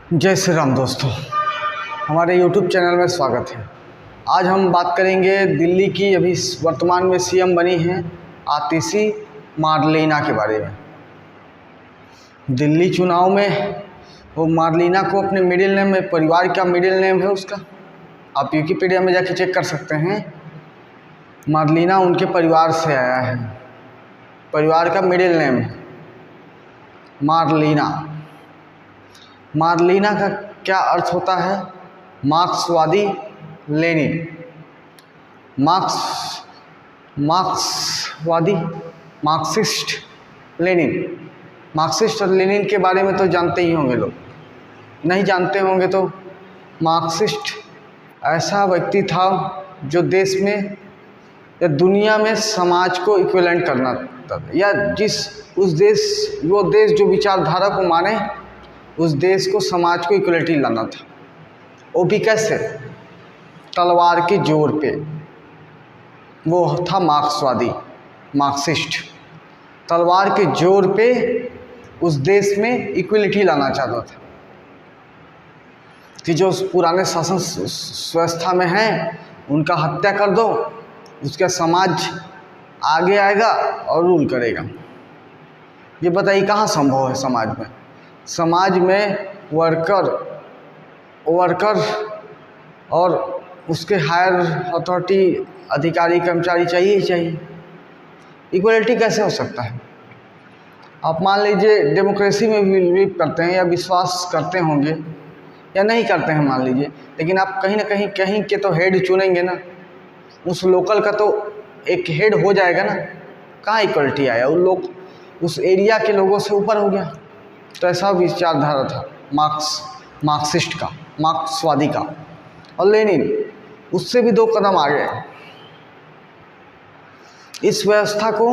जय श्री राम दोस्तों, हमारे YouTube चैनल में स्वागत है। आज हम बात करेंगे दिल्ली की अभी वर्तमान में सीएम बनी हैं आतिशी मार्लेना के बारे में। दिल्ली चुनाव में वो मार्लेना को अपने मिडिल नेम में, परिवार का मिडिल नेम है उसका, आप विकिपीडिया में जाके चेक कर सकते हैं। मार्लेना उनके परिवार से आया है, परिवार का मिडिल नेम है मार्लेना। मार्लेना का क्या अर्थ होता है? मार्क्सवादी लेनिन। मार्क्सवादी, मार्क्सिस्ट लेनिन। मार्क्सिस्ट और लेनिन के बारे में तो जानते ही होंगे लोग, नहीं जानते होंगे तो मार्क्सिस्ट ऐसा व्यक्ति था जो देश में या दुनिया में समाज को इक्विवेलेंट करना था, या वो देश जो विचारधारा को माने उस देश को, समाज को इक्वलिटी लाना था। वो भी कैसे? तलवार के जोर पे। वो था मार्क्सवादी, मार्क्सिस्ट। तलवार के जोर पे उस देश में इक्वलिटी लाना चाहता था कि जो पुराने शासन व्यवस्था में हैं उनका हत्या कर दो, उसका समाज आगे आएगा और रूल करेगा। ये बताइए कहाँ संभव है समाज में? समाज में वर्कर और उसके हायर अथॉरिटी, अधिकारी, कर्मचारी चाहिए ही चाहिए। इक्वलिटी कैसे हो सकता है? आप मान लीजिए डेमोक्रेसी में बिलीव करते हैं या विश्वास करते होंगे या नहीं करते हैं मान लीजिए, लेकिन आप कहीं ना कहीं के तो हेड चुनेंगे ना, उस लोकल का तो एक हेड हो जाएगा ना। कहाँ इक्वलिटी आया? उन लोग उस एरिया के लोगों से ऊपर हो गया। तो ऐसा विचारधारा था मार्क्सिस्ट का, मार्क्सवादी का। और लेनिन उससे भी 2 कदम आगे। इस व्यवस्था को,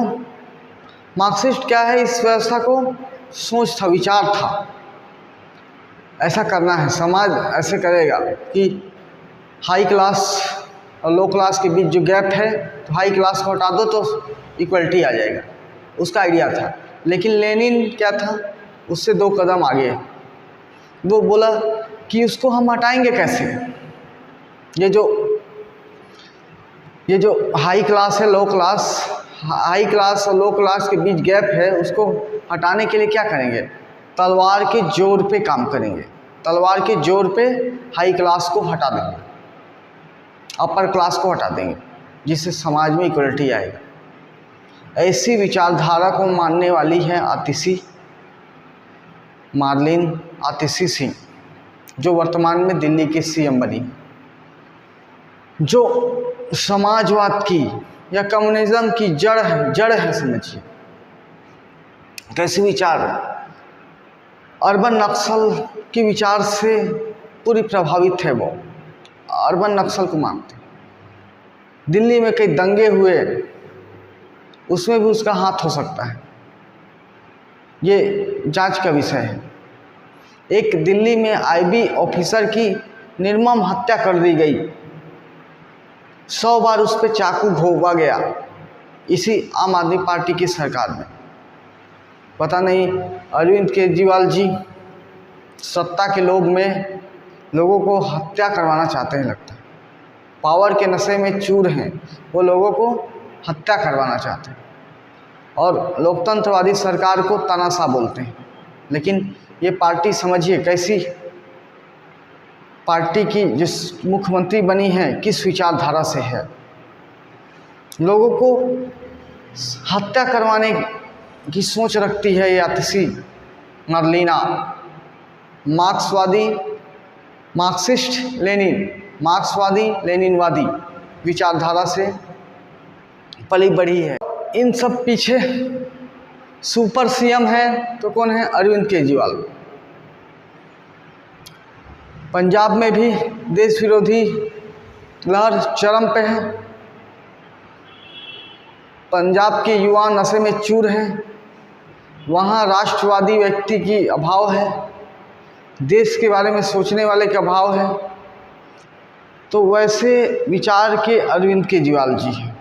मार्क्सिस्ट क्या है? इस व्यवस्था को सोच था, विचार था, ऐसा करना है, समाज ऐसे करेगा कि हाई क्लास और लो क्लास के बीच जो गैप है, तो हाई क्लास को हटा दो तो इक्वलिटी आ जाएगा। उसका आइडिया था। लेकिन लेनिन क्या था? उससे 2 कदम आगे। वो बोला कि उसको हम हटाएंगे कैसे? ये जो हाई क्लास है, लो क्लास, हाई क्लास और लो क्लास के बीच गैप है, उसको हटाने के लिए क्या करेंगे? तलवार के जोर पे काम करेंगे। तलवार के जोर पे हाई क्लास को हटा देंगे, अपर क्लास को हटा देंगे, जिससे समाज में इक्वलिटी आएगा। ऐसी विचारधारा को मानने वाली है आतिशी मार्लेना आतिशी सिंह, जो वर्तमान में दिल्ली की सीएम बनी, जो समाजवाद की या कम्युनिज्म की जड़ है समझिए। कैसे विचार? अर्बन नक्सल के विचार से पूरी प्रभावित है। वो अर्बन नक्सल को मानते। दिल्ली में कई दंगे हुए, उसमें भी उसका हाथ हो सकता है, ये जांच का विषय है। एक दिल्ली में आईबी ऑफिसर की निर्मम हत्या कर दी गई, 100 बार उस पर चाकू घोंपा गया, इसी आम आदमी पार्टी की सरकार में। पता नहीं अरविंद केजरीवाल जी सत्ता के लोभ में लोगों को हत्या करवाना चाहते हैं, लगता है। पावर के नशे में चूर हैं वो, लोगों को हत्या करवाना चाहते हैं और लोकतंत्रवादी सरकार को तानाशाह बोलते हैं। लेकिन ये पार्टी समझिए कैसी पार्टी की जिस मुख्यमंत्री बनी है, किस विचारधारा से है। लोगों को हत्या करवाने की सोच रखती है ये आतिशी मार्लेना। मार्क्सिस्ट लेनिन, मार्क्सवादी लेनिनवादी विचारधारा से पली बढ़ी है। इन सब पीछे सुपर सीएम है तो कौन है? अरविंद केजरीवाल। पंजाब में भी देश विरोधी लहर चरम पे है। पंजाब के युवा नशे में चूर हैं, वहाँ राष्ट्रवादी व्यक्ति की अभाव है, देश के बारे में सोचने वाले का अभाव है। तो वैसे विचार के अरविंद केजरीवाल जी हैं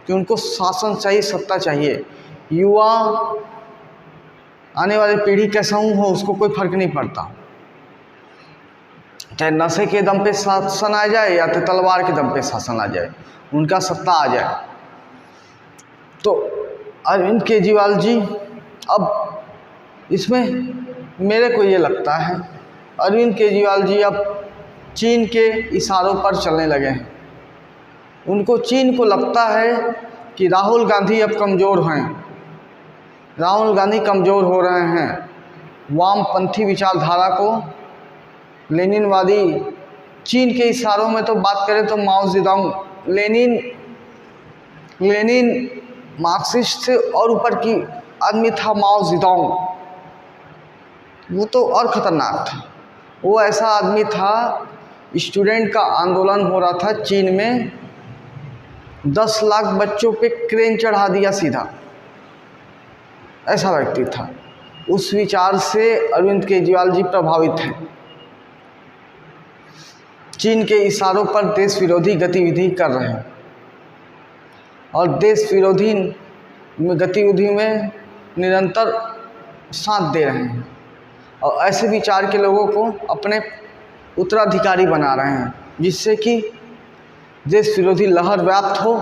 कि उनको शासन चाहिए, सत्ता चाहिए। युवा आने वाली पीढ़ी कैसा हो उसको कोई फर्क नहीं पड़ता। चाहे नशे के दम पे शासन आ जाए या तो तलवार के दम पे शासन आ जाए, उनका सत्ता आ जाए। तो अरविंद केजरीवाल जी, अब इसमें मेरे को ये लगता है अरविंद केजरीवाल जी अब चीन के इशारों पर चलने लगे हैं। उनको, चीन को लगता है कि राहुल गांधी अब कमज़ोर हैं, राहुल गांधी कमज़ोर हो रहे हैं। वामपंथी विचारधारा को, लेनिनवादी, चीन के इशारों में तो बात करें तो माओ जेडोंग, लेनिन मार्क्सिस्ट से और ऊपर की आदमी था माओ जेडोंग। वो तो और ख़तरनाक था। वो ऐसा आदमी था, स्टूडेंट का आंदोलन हो रहा था चीन में, 10 लाख बच्चों पे क्रेन चढ़ा दिया सीधा, ऐसा व्यक्ति था। उस विचार से अरविंद केजरीवाल जी प्रभावित हैं। चीन के इशारों पर देश विरोधी गतिविधि कर रहे हैं और देश विरोधी गतिविधि में निरंतर साथ दे रहे हैं और ऐसे विचार के लोगों को अपने उत्तराधिकारी बना रहे हैं, जिससे कि देश विरोधी लहर व्याप्त हो।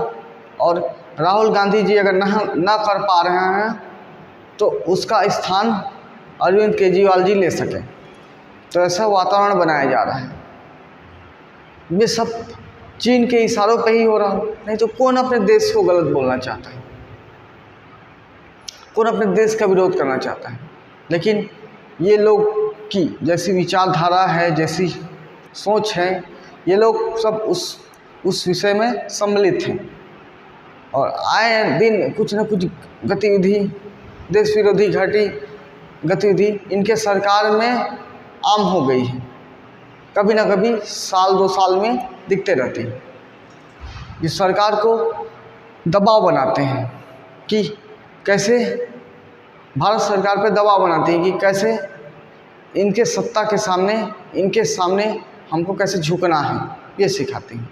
और राहुल गांधी जी अगर न कर पा रहे हैं तो उसका स्थान अरविंद केजरीवाल जी ले सकें, तो ऐसा वातावरण बनाया जा रहा है। ये सब चीन के इशारों पे ही हो रहा हो, नहीं तो कौन अपने देश को गलत बोलना चाहता है, कौन अपने देश का विरोध करना चाहता है। लेकिन ये लोग की जैसी विचारधारा है, जैसी सोच है, ये लोग सब उस विषय में सम्मिलित हैं और आए दिन कुछ न कुछ गतिविधि, देश विरोधी गतिविधि इनके सरकार में आम हो गई है। कभी ना कभी साल 2 साल में दिखते रहती है। इस सरकार को दबाव बनाते हैं कि कैसे, भारत सरकार पे दबाव बनाते हैं कि कैसे इनके सत्ता के सामने, इनके सामने हमको कैसे झुकना है, ये सिखाते हैं।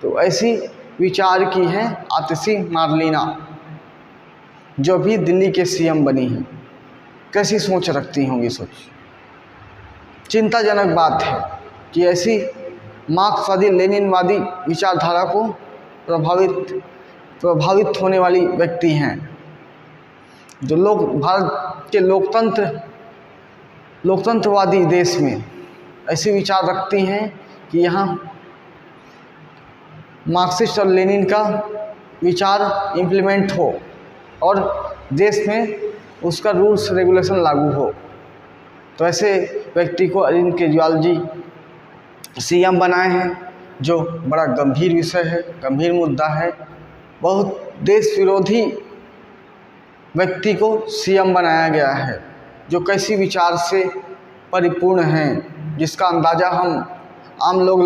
तो ऐसी विचार की है आतिशी मार्लिना, जो भी दिल्ली के सीएम बनी हैं। कैसी सोच रखती होंगी, सोच। चिंताजनक बात है कि ऐसी मार्क्सवादी लेनिनवादी विचारधारा को प्रभावित होने वाली व्यक्ति हैं, जो लोग भारत के लोकतंत्रवादी देश में ऐसे विचार रखती हैं कि यहाँ मार्क्सिस्ट और लेनिन का विचार इम्प्लीमेंट हो और देश में उसका रूल्स रेगुलेशन लागू हो। तो ऐसे व्यक्ति को अरविंद केजरीवाल जी सीएम बनाए हैं, जो बड़ा गंभीर विषय है, गंभीर मुद्दा है। बहुत देश विरोधी व्यक्ति को सीएम बनाया गया है, जो कैसी विचार से परिपूर्ण हैं, जिसका अंदाज़ा हम आम लोग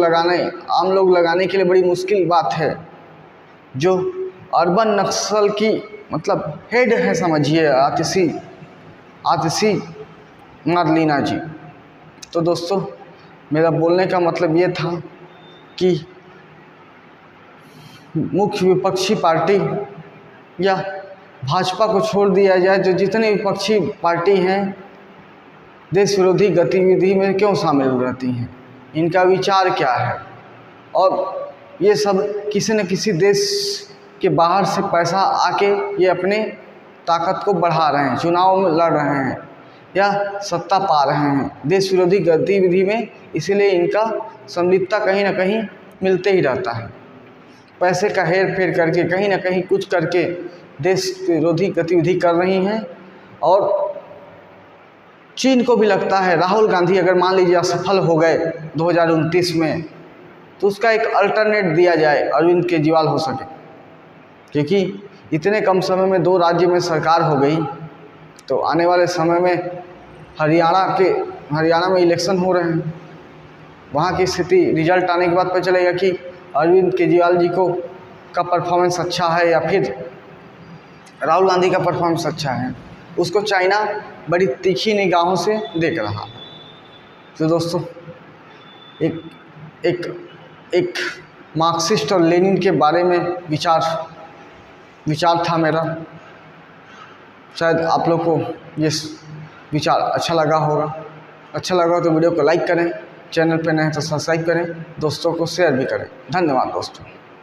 लगाने के लिए बड़ी मुश्किल बात है। जो अर्बन नक्सल की मतलब हेड है, समझिए, आतिशी मार्लिना जी। तो दोस्तों, मेरा बोलने का मतलब ये था कि मुख्य विपक्षी पार्टी या भाजपा को छोड़ दिया जाए, जो जितने विपक्षी पार्टी हैं देश विरोधी गतिविधि में क्यों शामिल रहती हैं, इनका विचार क्या है। और ये सब किसी न किसी देश के बाहर से पैसा आके ये अपने ताकत को बढ़ा रहे हैं, चुनाव में लड़ रहे हैं या सत्ता पा रहे हैं देश विरोधी गतिविधि में। इसीलिए इनका संलिप्तता कहीं ना कहीं मिलते ही रहता है। पैसे का हेर फेर करके कहीं ना कहीं कुछ करके देश विरोधी गतिविधि कर रही हैं। और चीन को भी लगता है राहुल गांधी अगर मान लीजिए असफल हो गए 2029 में, तो उसका एक अल्टरनेट दिया जाए, अरविंद केजरीवाल हो सके। क्योंकि इतने कम समय में 2 राज्य में सरकार हो गई, तो आने वाले समय में हरियाणा में इलेक्शन हो रहे हैं। वहाँ की स्थिति रिजल्ट आने के बाद पता चलेगा कि अरविंद केजरीवाल जी का परफॉर्मेंस अच्छा है या फिर राहुल गांधी का परफॉर्मेंस अच्छा है। उसको चाइना बड़ी तीखी निगाहों से देख रहा। तो दोस्तों, एक मार्क्सिस्ट और लेनिन के बारे में विचार था मेरा। शायद आप लोग को ये विचार अच्छा लगा होगा। अच्छा लगा तो वीडियो को लाइक करें, चैनल पे नए हैं तो सब्सक्राइब करें, दोस्तों को शेयर भी करें। धन्यवाद दोस्तों।